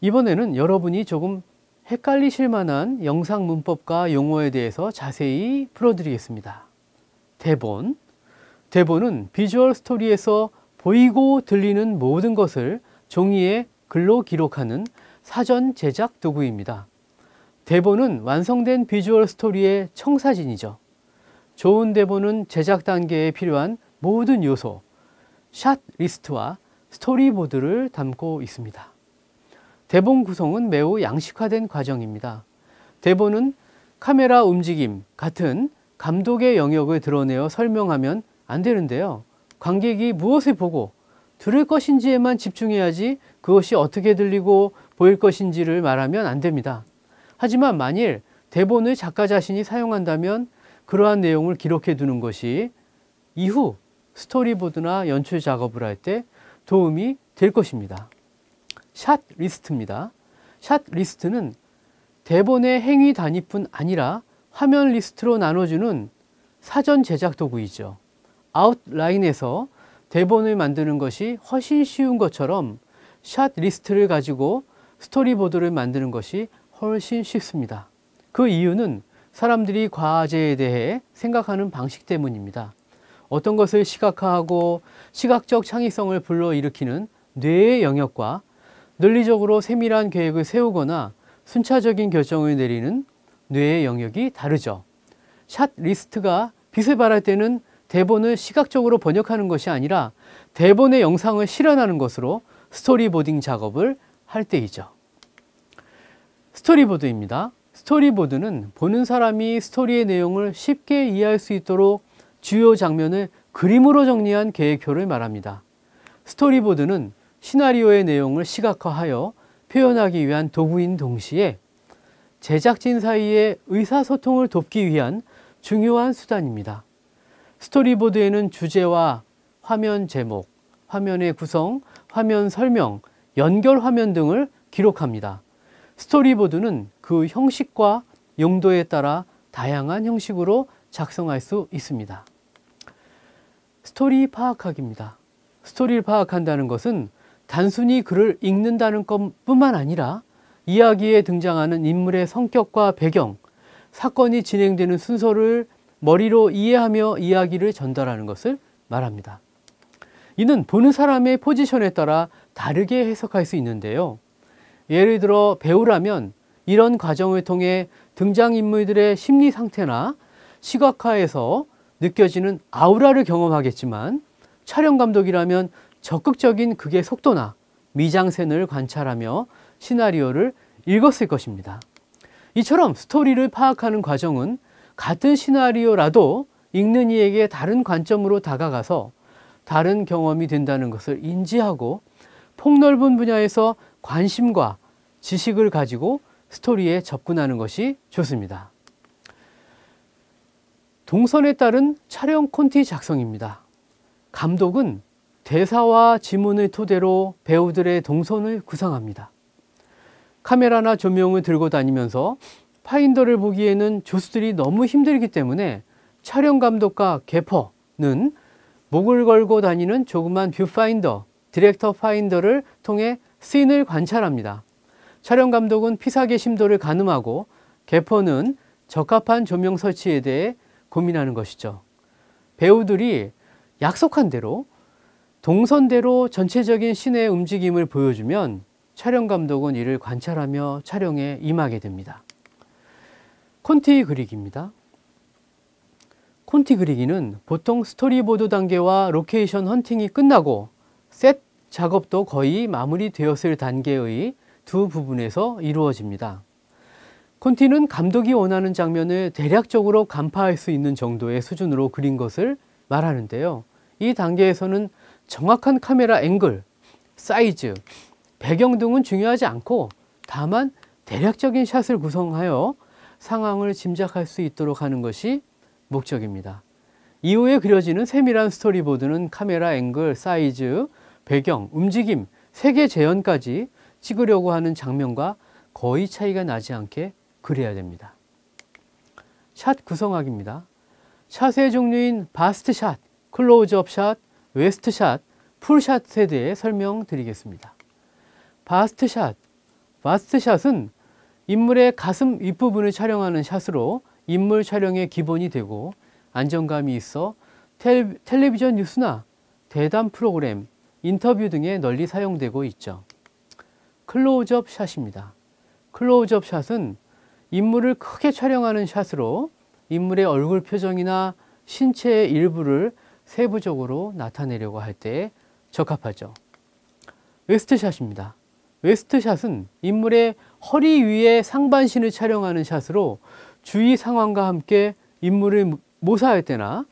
이번에는 여러분이 조금 헷갈리실 만한 영상 문법과 용어에 대해서 자세히 풀어드리겠습니다. 대본. 대본은 비주얼 스토리에서 보이고 들리는 모든 것을 종이에 글로 기록하는 사전 제작 도구입니다. 대본은 완성된 비주얼 스토리의 청사진이죠. 좋은 대본은 제작 단계에 필요한 모든 요소, 샷 리스트와 스토리보드를 담고 있습니다. 대본 구성은 매우 양식화된 과정입니다. 대본은 카메라 움직임 같은 감독의 영역을 드러내어 설명하면 안 되는데요. 관객이 무엇을 보고 들을 것인지에만 집중해야지 그것이 어떻게 들리고 보일 것인지를 말하면 안 됩니다. 하지만 만일 대본을 작가 자신이 사용한다면 그러한 내용을 기록해 두는 것이 이후 스토리보드나 연출 작업을 할 때 도움이 될 것입니다. 샷 리스트입니다. 샷 리스트는 대본의 행위 단위뿐 아니라 화면 리스트로 나눠주는 사전 제작 도구이죠. 아웃라인에서 대본을 만드는 것이 훨씬 쉬운 것처럼 샷 리스트를 가지고 스토리보드를 만드는 것이 훨씬 쉽습니다. 그 이유는 사람들이 과제에 대해 생각하는 방식 때문입니다. 어떤 것을 시각화하고 시각적 창의성을 불러일으키는 뇌의 영역과 논리적으로 세밀한 계획을 세우거나 순차적인 결정을 내리는 뇌의 영역이 다르죠. 샷 리스트가 빛을 발할 때는 대본을 시각적으로 번역하는 것이 아니라 대본의 영상을 실현하는 것으로 스토리보딩 작업을 할 때이죠. 스토리보드입니다. 스토리보드는 보는 사람이 스토리의 내용을 쉽게 이해할 수 있도록 주요 장면을 그림으로 정리한 계획표를 말합니다. 스토리보드는 시나리오의 내용을 시각화하여 표현하기 위한 도구인 동시에 제작진 사이의 의사소통을 돕기 위한 중요한 수단입니다. 스토리보드에는 주제와 화면 제목, 화면의 구성, 화면 설명, 연결 화면 등을 기록합니다. 스토리보드는 그 형식과 용도에 따라 다양한 형식으로 작성할 수 있습니다. 스토리 파악하기입니다. 스토리를 파악한다는 것은 단순히 글을 읽는다는 것뿐만 아니라 이야기에 등장하는 인물의 성격과 배경, 사건이 진행되는 순서를 머리로 이해하며 이야기를 전달하는 것을 말합니다. 이는 보는 사람의 포지션에 따라 다르게 해석할 수 있는데요. 예를 들어 배우라면 이런 과정을 통해 등장인물들의 심리 상태나 시각화에서 느껴지는 아우라를 경험하겠지만 촬영감독이라면 적극적인 극의 속도나 미장센을 관찰하며 시나리오를 읽었을 것입니다. 이처럼 스토리를 파악하는 과정은 같은 시나리오라도 읽는 이에게 다른 관점으로 다가가서 다른 경험이 된다는 것을 인지하고 폭넓은 분야에서 관심과 지식을 가지고 스토리에 접근하는 것이 좋습니다. 동선에 따른 촬영 콘티 작성입니다. 감독은 대사와 지문을 토대로 배우들의 동선을 구상합니다. 카메라나 조명을 들고 다니면서 파인더를 보기에는 조수들이 너무 힘들기 때문에 촬영 감독과 개퍼는 목을 걸고 다니는 조그만 뷰파인더, 디렉터 파인더를 통해 씬을 관찰합니다. 촬영 감독은 피사계 심도를 가늠하고 개퍼는 적합한 조명 설치에 대해 고민하는 것이죠. 배우들이 약속한 대로 동선대로 전체적인 씬의 움직임을 보여주면 촬영 감독은 이를 관찰하며 촬영에 임하게 됩니다. 콘티 그리기입니다. 콘티 그리기는 보통 스토리보드 단계와 로케이션 헌팅이 끝나고 셋 작업도 거의 마무리되었을 단계의 두 부분에서 이루어집니다. 콘티는 감독이 원하는 장면을 대략적으로 간파할 수 있는 정도의 수준으로 그린 것을 말하는데요. 이 단계에서는 정확한 카메라 앵글, 사이즈, 배경 등은 중요하지 않고 다만 대략적인 샷을 구성하여 상황을 짐작할 수 있도록 하는 것이 목적입니다. 이후에 그려지는 세밀한 스토리보드는 카메라 앵글, 사이즈, 배경, 움직임, 색의 재현까지 찍으려고 하는 장면과 거의 차이가 나지 않게 그려야 됩니다. 샷 구성학입니다. 샷의 종류인 바스트 샷, 클로즈업 샷, 웨스트 샷, 풀 샷에 대해 설명드리겠습니다. 바스트 샷, 마스트샷은 인물의 가슴 윗부분을 촬영하는 샷으로 인물 촬영의 기본이 되고 안정감이 있어 텔레비전 뉴스나 대담 프로그램, 인터뷰 등에 널리 사용되고 있죠. 클로즈업 샷입니다. 클로즈업 샷은 인물을 크게 촬영하는 샷으로 인물의 얼굴 표정이나 신체의 일부를 세부적으로 나타내려고 할 때 적합하죠. 웨스트샷입니다. 웨스트샷은 인물의 허리 위에 상반신을 촬영하는 샷으로 주위 상황과 함께 인물을 모사할 때나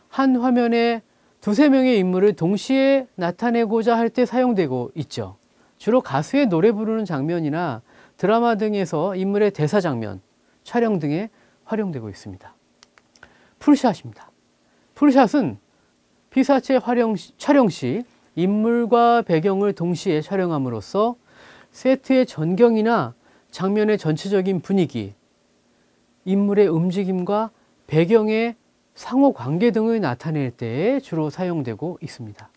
한 화면에 두세 명의 인물을 동시에 나타내고자 할 때 사용되고 있죠. 주로 가수의 노래 부르는 장면이나 드라마 등에서 인물의 대사 장면, 촬영 등에 활용되고 있습니다. 풀샷입니다. 풀샷은 피사체 촬영 시 인물과 배경을 동시에 촬영함으로써 세트의 전경이나 장면의 전체적인 분위기, 인물의 움직임과 배경의 상호 관계 등을 나타낼 때 주로 사용되고 있습니다.